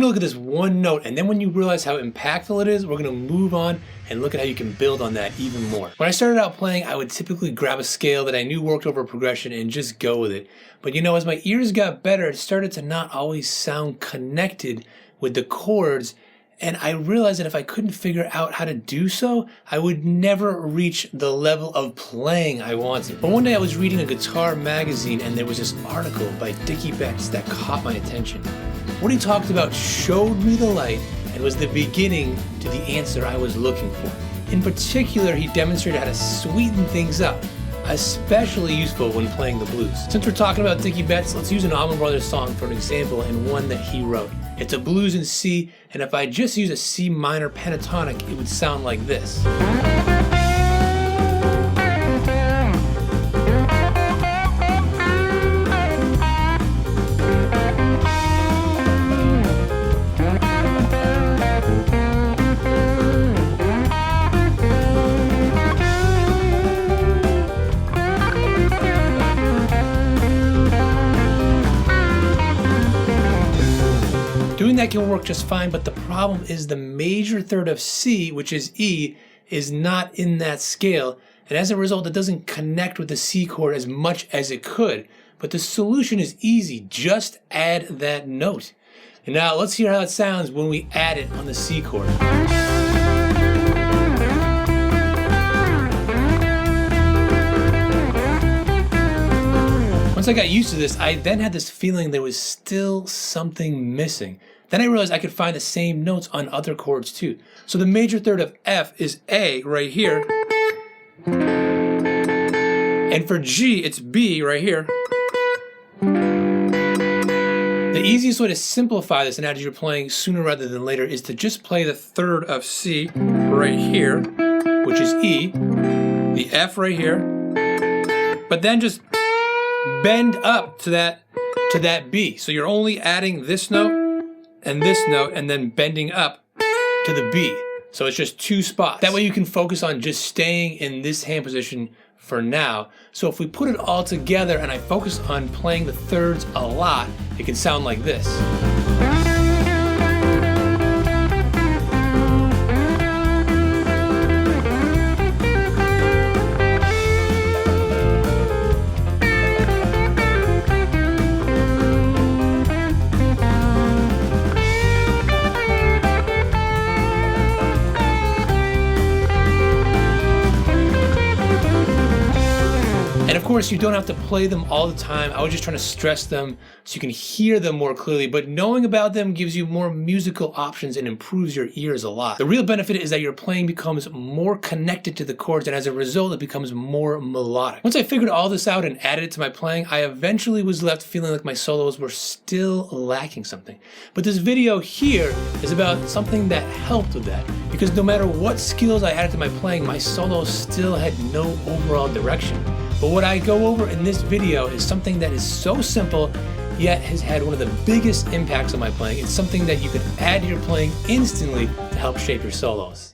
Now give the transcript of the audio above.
gonna look at this one note, and then when you realize how impactful it is, we're gonna move on and look at how you can build on that even more. When I started out playing, I would typically grab a scale that I knew worked over a progression and just go with it. But you know, as my ears got better, it started to not always sound connected with the chords, and I realized that if I couldn't figure out how to do so, I would never reach the level of playing I wanted. But one day I was reading a guitar magazine, and there was this article by Dickie Betts that caught my attention. What he talked about showed me the light and was the beginning to the answer I was looking for. In particular, he demonstrated how to sweeten things up, especially useful when playing the blues. Since we're talking about Dickie Betts, let's use an Allman Brothers song for an example, and one that he wrote. It's a blues in C, and if I just use a C minor pentatonic, it would sound like this. Doing that can work just fine, but the problem is the major third of C, which is E, is not in that scale, and as a result it doesn't connect with the C chord as much as it could. But the solution is easy, just add that note. And now let's hear how it sounds when we add it on the C chord. Once I got used to this, I then had this feeling there was still something missing. Then I realized I could find the same notes on other chords too. So the major third of F is A right here. And for G, it's B right here. The easiest way to simplify this, and as you're playing sooner rather than later, is to just play the third of C right here, which is E, the F right here, but then just bend up to that B. So you're only adding this note and then bending up to the B. So it's just two spots. That way you can focus on just staying in this hand position for now. So if we put it all together and I focus on playing the thirds a lot, it can sound like this. And of course, you don't have to play them all the time. I was just trying to stress them so you can hear them more clearly, but knowing about them gives you more musical options and improves your ears a lot. The real benefit is that your playing becomes more connected to the chords, and as a result, it becomes more melodic. Once I figured all this out and added it to my playing, I eventually was left feeling like my solos were still lacking something. But this video here is about something that helped with that, because no matter what skills I added to my playing, my solos still had no overall direction. But what I go over in this video is something that is so simple, yet has had one of the biggest impacts on my playing. It's something that you can add to your playing instantly to help shape your solos.